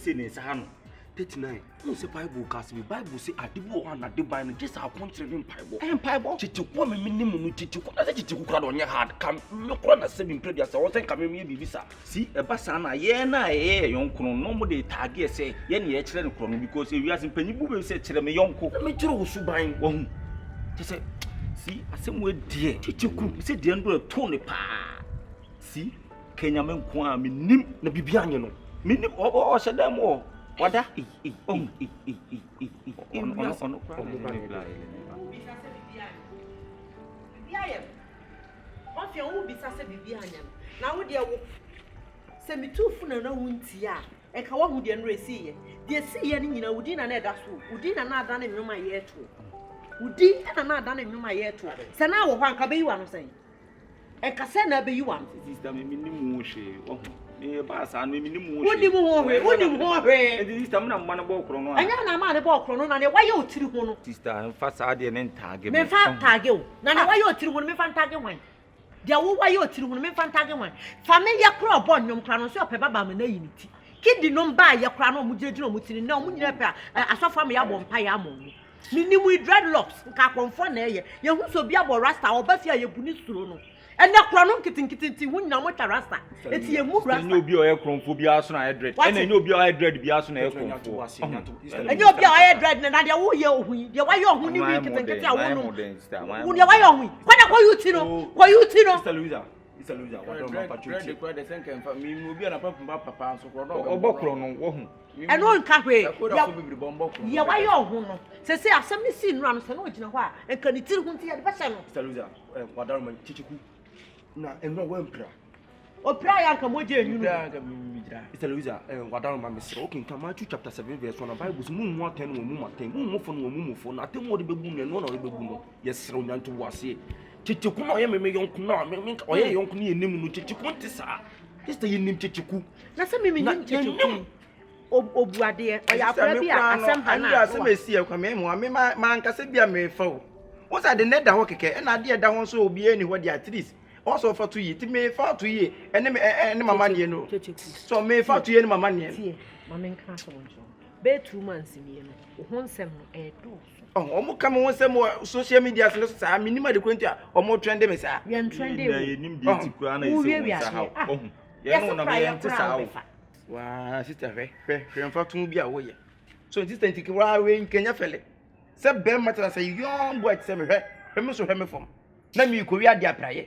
say ne sa 39. No say Bible cast me. Bible say adibo one adiban just a country in Bible. Bible. Chichiku me minimum chichiku. Na say chichiku kura don ye hard. Kam me kura na say me pray dia say won say kam me bibisa. See e ba sa na ye na ye yonkro no mo dey tag ye say ye na ye kire ne kro no because we as panibu be say kire me yonko. Me kire wo suban wo hu. Say see asem we die chichiku say die ndo to ne pa. See Kenya men ko a me nim na bibia anye no. Me nim o shedam o. Wada? Now, dear, send me 2 funeral no wintia. And how would you receive it? Dear, see any, you know, within another school, within another done in my year too. Within another done in my year too. So now, one can be one saying. And Cassandra be you one. This is the minimum. Bass and minimum. What do you want? This time I'm one about chrono. I am a man about chrono, and why you 3 sister and fast and tag. Me fan tag you. Now, why you 3 me fan tag one? There why you 3 me fan tag one. Familiar crop on your crown, so pepper me unity. Kid did not buy your crown, Mujino Mutini, no Munapa, I saw from your vampire moon. Minimum dreadlocks, Capon Fonay, you who so be about Rasta or Bessia, you put it. And that crown kitty wouldn't know what a rasta. It's your move, and you'll be a cron for Biason I dread. And you'll be a dread Biason and you'll be a dread, and I will you, the way you're winning, when you're why what are you to know? Why you to know? It's a loser. What about the second for me? Will be an apart from Papa, so or Bocron, and one can't wait. Yeah, why you're home? Say, I have some seen runs and what you know why, and can it still see at the person? It's a loser. What are my Chichiku? No, and no one prayer. Or prayer come with you. It's a loser. And what are my mistakes? Come out to chapter 7, verse 1 of Bible's moon, 1 10 woman, 10 moon for nothing more the baboon and one of the baboon. Yes, so young to was here. Chichiku, I am a young no, or a young name, Chichiku. Just the name Chichiku. That's a mimic Chichiku. Oh, dear, I have some see a command. I mean, my man Cassabia may fall. What's at the net that work and I did that one so be anywhere the at least. Also for 2 years, it may fall to ye, and my money, you know. So may fall to ye, my money. Mamma can't bear 2 months in the 1 7 8 2. Oh, come on, some more social media, I mean, the quinta or more trendy, sir. We are trendy. Wow, sister, very far to be away. So this thing take away in Kenya Felle. Sir Ben Matter say, young boy, semi him from. Let me Korea dia prayer.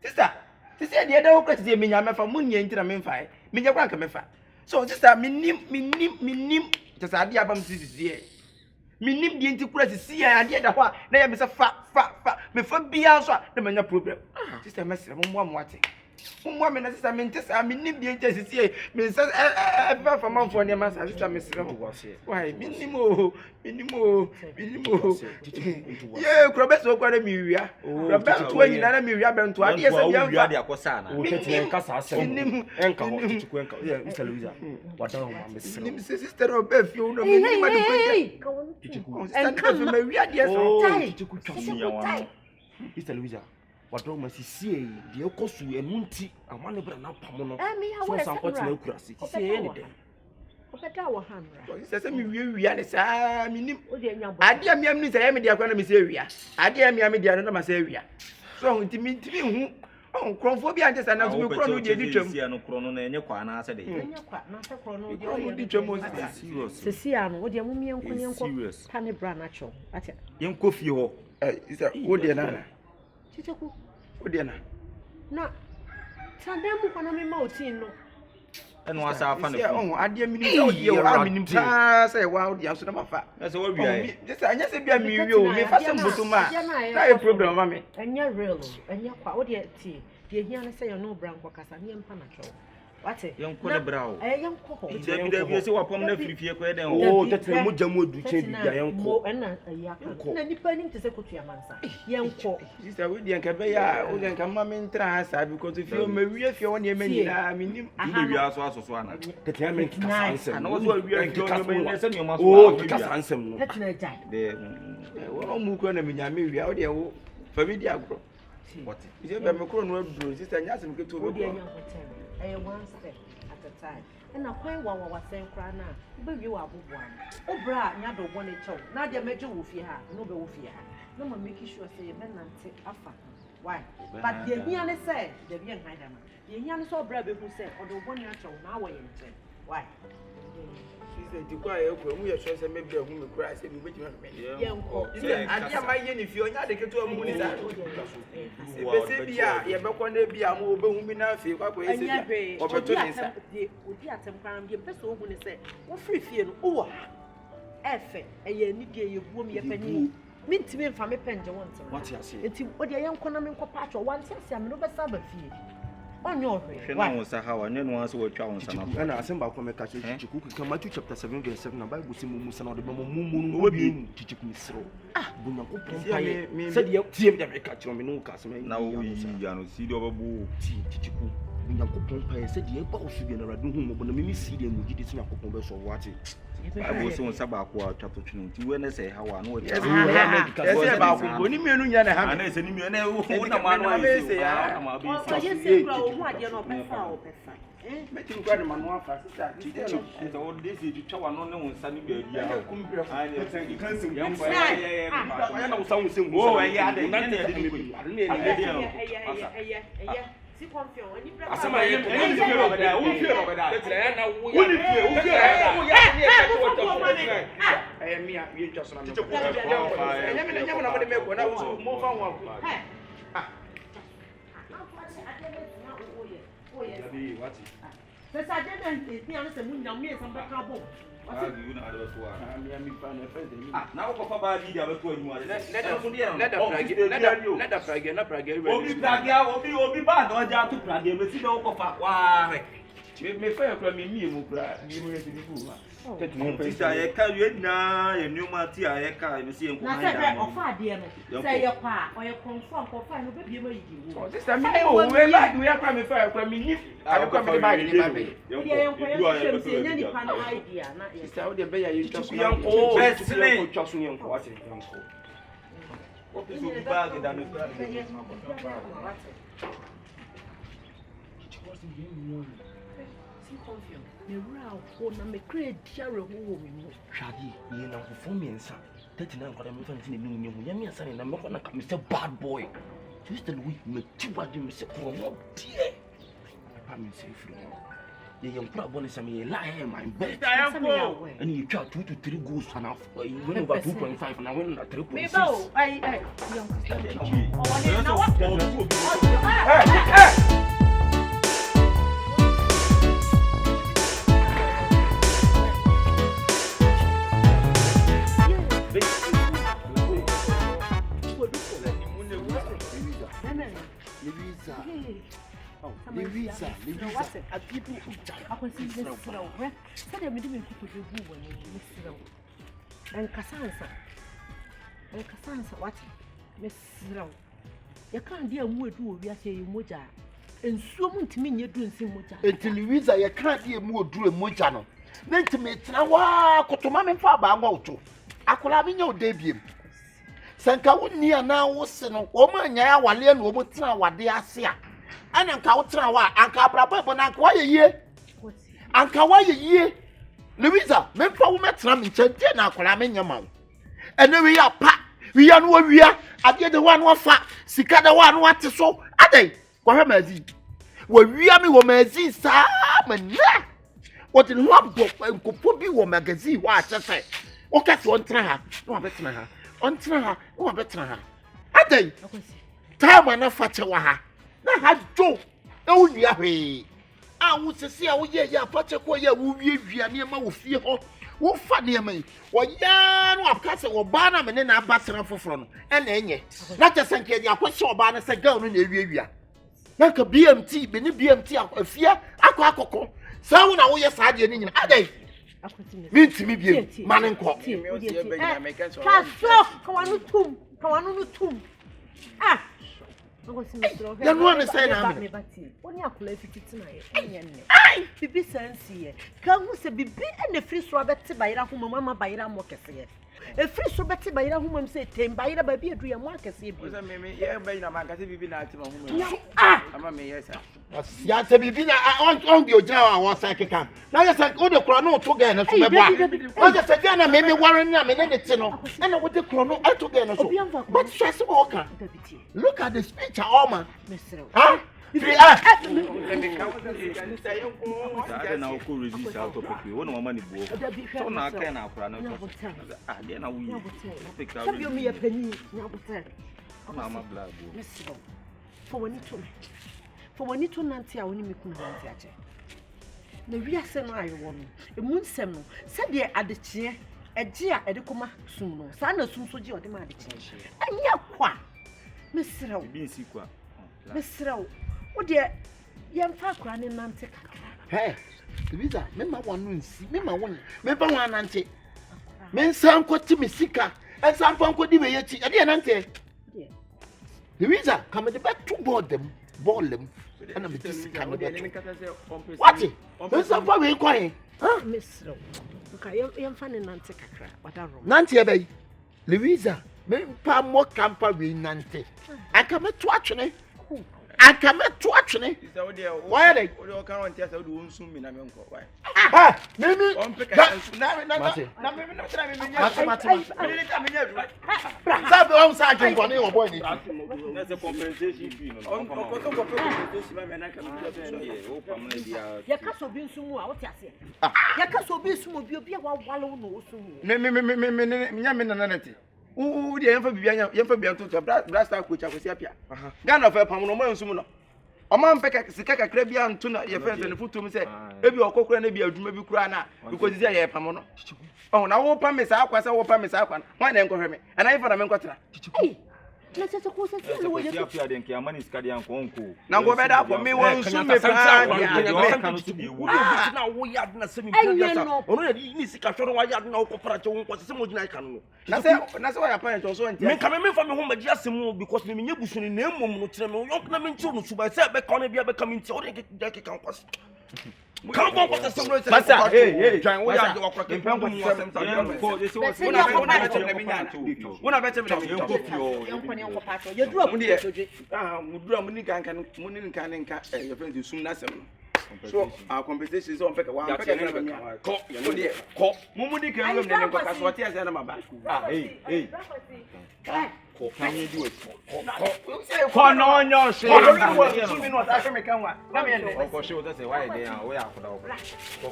Sister, this is the other question, me, I'm from Munya into the main fire. Me, your rank, so, sister, me nim, just idea about this year. Me nim the anti-press, see, idea that what, there is a fat, me for be answer, the man problem. Sister, Messi, one watching. Woman, I mean, just I mean, the agency here, Miss ever from Mount for your master, Sister Miss Why, minimo. Yeah, Crobes will call me, Robert 20 Miria Bent to ideas of young Cosana. Mr. Louisa. What don't Sister of Beth, you know, and come from Maria, dear, Mr. Louisa. What do you see? The Okosu and Munti, and one of them now, Pamono. So, some what's no crassy. Say anything. Says me, we are the same. I dear me, I'm Miss Emily, I'm going to Miss Area. I dear me, I'm a dear Miss Area. So, to me, who? Oh, Chronophobia, just announced me, Chrono, the edition, no Chrono, and your Quana said, Ceciano, what your mummy and serious Tanny Branacho. Young Coffee, is that good dinner? Good dinner. No, Tandem when I'm in and what's our funny? Oh, I dear me, I mean, say, wow, the answer of fat. That's what we are. Just I just be a mule, me for some to my problem, mammy. And you're real, and you're quite tea. Dear, here I say, no brown quackers and young panacho. What's it? Young Brown. A young coho. You see what Pomna Flipia, oh, that's a Mujamu to change the young co and a young depending to secretary Mansa. Young co. Sister William Cabella, who can come in Trasa because if you're Maria, if you're on your menu, I mean, you are so one. The Clement nice and also we are going to must oh, handsome. That's no time. The Mukon and Miami, audio for media. What is your Macron road, sister? Yes, and get to one step at a time. na kwan wa sen kra na be wi wa aboboa no obra nya do bone chew na de meje wo fie ha no be wo fie ha no ma make sure say be nante afa why but the hia ne say the be nhan da ma the hia ne so obra be hu say odo bone achew na wo ye nche why sister dikwa ye ko mu ye so say me be hu me kra say me be jima me ye nko adia ma ye ni fie onya de keto amu ni sa be se bia ye be ko na bia mo be hu mi na fie kwa ko ye se obeto ni sa odi atem kwan bi pese ohu ni say wo free fie no wo efe eye ni die ye buom ye pani mintimi mfa me penje wonte what you say enti odi ye nko na me nko pa atwo wan sese am no be sa ba fie onyo hwe hwe na won sa hawa ne no anso wo twa won sa na na asemba kwa meka chichiku ka Matthew chapter 7 verse 7 na Bible say mumu sana de mumu no bi chichiku misro bunya ko pompaye said ye tie me de ka chiro me no ka so na wo yi ya no si de obabu chichiku bunya ko pompaye said ye ba osu bi na radu hu mo na me si de no gidi so na ko pombe so wate Bible say won sa ba ko atwa to twene nti we na say hawa no wo yes ba ko ni me no nya na ha na say ni me na wo na ma no say ya ma bi so ye se kra wo hu ade no pesa o pesa me tin kwa de manu afa sister chichi so wo dey say twa wa no ne won sa ni ba dia ah you can say ya na usa wo se mu oh ya de na de ni ko si confiant oni prepare asema ye ni fie obeda wo fie obeda tetra na wo wo ni fie wo fie eh mi a ye twa so na me enya me na mo de me ko na wo mo fa wo ko Yabi what? Pesa jede ni an se mu nyam me san be ka bo. you na ado to mi ami fa na fa de mi na wo ko fa ba di dia be to anyu ade let the prage na prage obi ba do ja to prage me si be wo ko fa wa re me fa yakura me mi mu kura mi mu yesi bu ma tita ye ka ye na ye nyuma ti a ye ka me si en ko Na se be ofa ade no. Se ye kwa o ye confirm ko fa no be bie ma yi wo. sister mi o we ba du yakura me fa yakura mi ni akura me ba ni ba be Ye ko ye se nya ni pa na idea na ye. sister o de be ya ye twa so Yanko, best ko twa so yanko what yanko. o bi so ba ge da no kura Si confiant. Me ra ko na me create diare ho wo me mu. Shadi ye na ko me nsa 39 kwada me fa ni ni hu ya me nsa ni na me ko na ka me say bad boy just the week me tiwa de me say ko mo die pa me say free ye yankura boni say me lie my best yanko and you try 2 to 3 goals and win over 2.5 and I win at 3.6 Me ba o ai yanko. O na wa. Louisa, a people who I can see this slow. Said I made him to do when you slow. And Cassansa. And Cassansa, what? Miss Slow. You can't dear more do we are saying moja. And so much mean you're doing some moja. Until Louisa, you can't hear more do a mojano. Then to me, Trawa, Cotomam for Bango. I could have in your debut. Sanka would near now was a woman, ya, while you know what they are saying. And Uncle Trawa, Uncle Brabba, and Uncle ye. Uncle ye. Louisa, men for met Ram in Chantina, Colam in your mouth. And then we are packed. We are no we are. I get the one was fat. Sikada one what is so. Are they? What am I saying? Well, we are me woman, Simon. What in love book and could put me one magazine? What I say? Okay, so on try no better her. On try her, no better her. Are they? Time and a fatcha. Na ha jo e wo nua hwe a wo sese a wo ye ya fache ko ya wo wiewia ne ma wo fie ho wo fa ne ma wo ya no apkase wo ba na me ne na abatena foforo no e na enye na chese nke dia ko se oba na se girl no na ewiewia na ka BMT be ne BMT afie akokoko sa wo na wo ye sa de ni nyina adai mintimi biem mane nko Ka so ka wanu no tum ah ya no one say na me oni akola fititi na ye enye ne bibi sansi ye ka hu se bibi na free so abete bayira ho mama bayira mo kese ye E free so beti ba yira humam say temba yira ba bi edu ya mo akese bi. Oza me ye ba ina man kase bibi na ati ma hu me. Ama me yes ah. Ya se bibi na on bi ogina wa won san keka. Na ya se o de kro no to ga na so me boa. O de se ga na me warren na me ne ti no. E na wo de kro no to ga na so. But stress mo ka. Look at the speech Oma. Huh? na uko resist out of it. One woman is so na ka na akura na dey na we pick that. Sabi o mi ye pani na bote. Mama black. For when it to nanti a woni me kuna nanti ache. Na wi ase no ayo wo no. Emu nsem no. Se de adechie eje a ede koma sum no. Sa na sum so je ode ma adechie. Anya kwa. Mesrew. Bi nsi kwa. Mesrew. Wo de yemfa akura ne nanti kakra. Hey, Visa, me ma wonu nsi, me ma wonu. Me ba wan nante. Me nsan kwoti me sika. Ensan fa nkodi we yeti. E de nante. Visa, come the back to board them. Ball them. And I'm just coming back. What? Ensan fa we kwan. Huh? Mesrew. Okay, yemfa ne nanti kakra. Wada rom. Nante e bay. Louisa, me pa mo campa we nante. Aka me to atwene. Aka me to atwene. Why are they? O kan won tia say o do nsum mi na me nko. Why? Ah, mimi. On pick na me no try me nya. Sabe on sa kin ko ni o boy ni. That's a compensation fee no. On ko to compensation ma me na ka me. O pamna dia. Ya ka so bi nsumu a wo ti ase. Ya ka so bi nsumu obi a wa wale no wo sumu. Me nya me na nanate. U de yemfa bibia to brasta coach akosi apia. Ghana fa pam no mo nsum no. O man peka sika kakra bia nto na ye fence ne futum se ebi okokora na bia adwuma bi kura na because say ye pam no. Oh na wo pam me sa akwasa wo pam me sa akwa. Wan na enkohwe me. Ana ifa na me nkotra. Na se ko se se wo ye. Ya apia de nke amani skadi an konko. Na go be da for me won nsum me pa. Na wo ya na se mi pia. Ono ya ni sika hworo wa ya na wo kopara che wo nko se mo gina kan no. Na se wa ya pan to so ntia. Me ka me fa me ho magi asemu because me nye busuni na emom no kire me yo na me nti no suba se be ka no bia be ka me nti o de ke kan kwase. Kan bon kwase se no se. Masa hey twan wo ya de wakra ke mpem mo asem ta Ko de se wo Una be che me nya. Una be che me en ko fio. Yompani onko pato. Ye dura mu de soje. Mudura muni kan muni nka your friends sum na sem no. So our compensation is on peka wa peka na me. Ko ye ko mumudi kan ngam ne nko kaso ti ase na maba. Hey. Ko kan ye di we. Ko no nyo se. Ko sumi no ta me kan wa. Na me ne. Ko she wo say why dey an we akoda wo. Ko.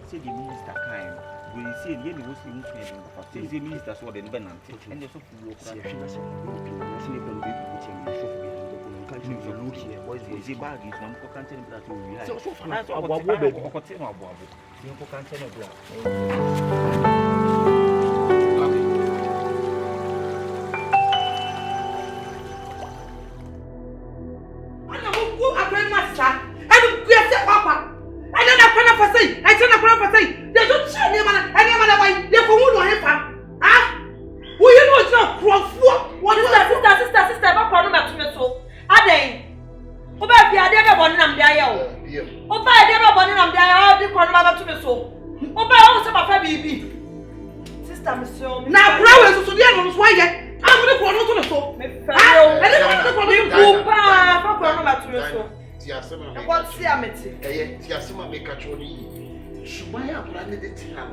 Say the minister kind we see the any was in say the minister so the benante and the so full of say say be put in so for country you look here boys the bag is na ko country that we have so for that abo be ko te no abo you ko country no bla ana mo go abran masa anu kuese papa ana na kwana fasai ai na kwana fasai de so che ni mana wai de ko hu no hefa ah wo ye no jina krofo what Sister ba kwa no na tume so. Aden. Oba bi ade be bonu na mde aye o. Oba ade be bonu na mde aye o di kwa no ba tume so. Oba o se ba fa bibi. Sister me so. na kura we so de no so aye am de ko no to so Me fa yo. ade ko ko Me bu pa fa kwa no ba tume so. Ti asema me. What see ameti? Ti asema me ka chori yi. Shuma ya kula ne de ti na.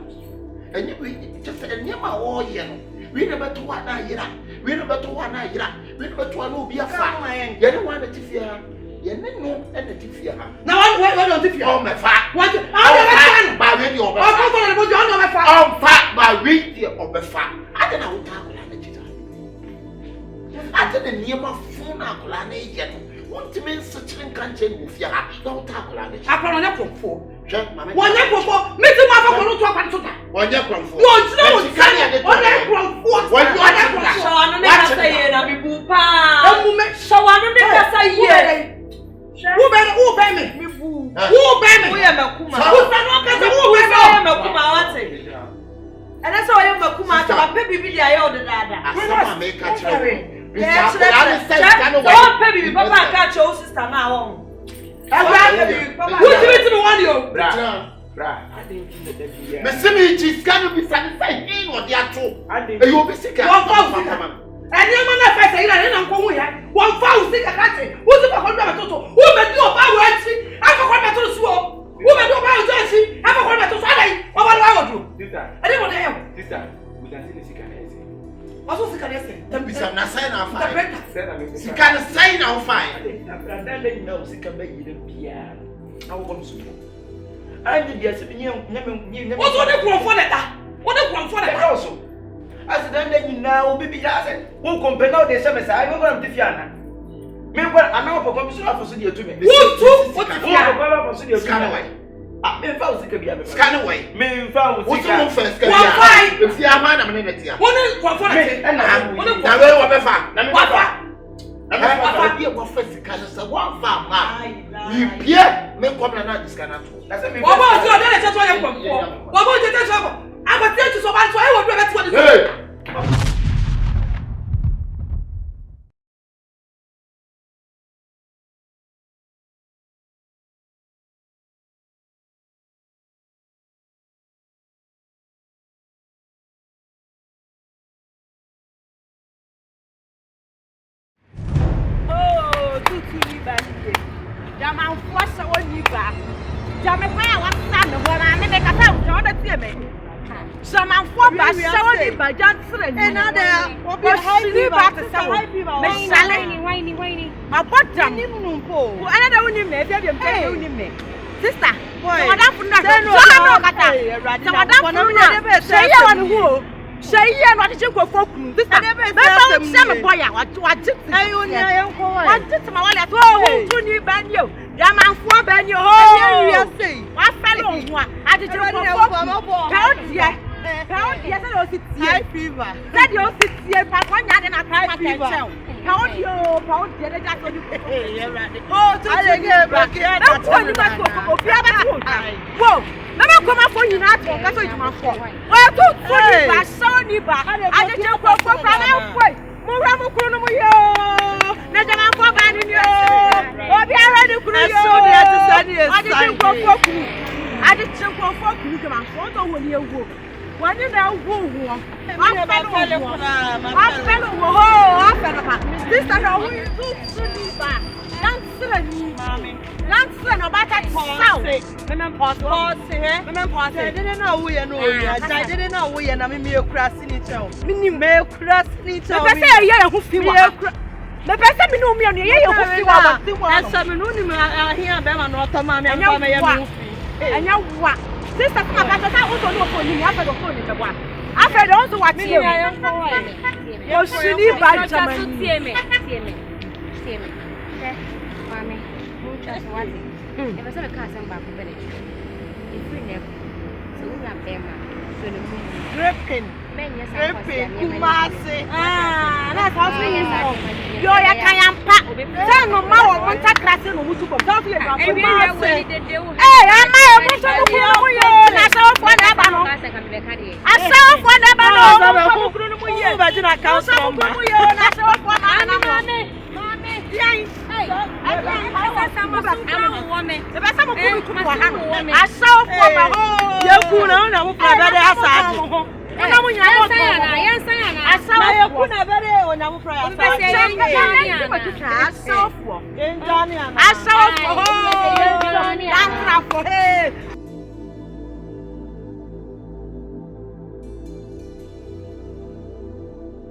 Enye we just enye ma wo ye no. We never to wa na yira. We never to wa na yira. We never to wa no bi afa. Ye ne wa na ti fia. Ye ne no e na ti fia ha. na we don't fit O me fa. what ah Ba we di o be o fa. ko ko le bo jo no me fa O fa ba we di o be fa. Ade na wo ta kula na jita. Ade na niema fu na kula na ye no. Won't men such in country wo fia ha. Na wo ta kula na jita. akwa no krofo Hwe mama. wonye krofo me ti ma fa ko no to akwa to ta Wonye kromfo. wo jina wo sani wonye krofo wonye krofo Shawanu ne kasa ye na me bu pa. emu me Shawanu ne kasa ye. wo be me Me bu. wo be me Wo ye makuma. wo sani o kasa wo be Wo me ye makuma wate. Ene so ye makuma ta ba pe bibi dia ye o de dada. Asema me ka chere. Yes, don't pay me, Papa. Catch your sister now. Who's the one you? Bra. Me see me scan be satisfied in what they are told. And you be sick. And your man first say na na nko hu ya. Won fa u sick akate. Who the fuck do to? Who me do ba wo anti? Afa kwa me to so. Who me do ba wo anti? Afa kwa me to so adai. O ba wa do. Sister. Ade mo dey. Sister, we can see the sick akate. What's the sick akate? Them be some na sign na fine. The Sick sign na fine. Brother let you know sick be yire bia. Na wo kom so. And yes, what's what the grown for that? What the grown for that? Also, as then you now be said, who compare now the same as I go to Fiana. Meanwhile, I know for commission officer to me. What the Scanaway? I mean, found sick of Scanaway. Me found what's your first? If you are man, I'm in it here. What is what for that? And What first can say one farm man. You Pierre, me come na this cannot. What about you? That's why you come for. What about you? That's why I'm going to tell you so much. I will do that. Hey. Jaman force on you back. Jaman where was son when I make a time to the team. Some for back showing by Johnson and another back to some whiny. My bottom, another one you made them me. Sister, say you what did you go for? This boy, what did I did my wallet? Oh, to new banyo. Yaman for banyo. Oh, what fellow? I did you go for? Yes, I was high fever. That you sit here, Papa, and I can't fever. How do you pound the other jack? Oh, to back here. That's what you must go. Whoa. Never come up for you not to that's what you must for. Well, to back, so back. I did you go for Papa. Muramu Kunuyo. Najaman for Banyo. Oh, be ready to I didn't go for you. I didn't go for you. Come on, photo when you go. When you know who, sister, who is back? Lancer, no matter how. I didn't know we are no. I didn't know we are not me crossing each other. Meaning, may crossing each other. I say, yeah, who feel the person we know me on the air. And some here, Bema, not a man, and you what? Sister, come back. I also know for you after the phone in the one. After also what you are. She need by Germany. See me. Mammy, just one. If I saw a cousin back with it, if we never, so we have them. Gripping, Kumasi. That's how we you're a Kayan Pack. Tell no more, one tack class in the Mutuko. Don't you? Hey, I'm I saw whatever. I saw whatever. I saw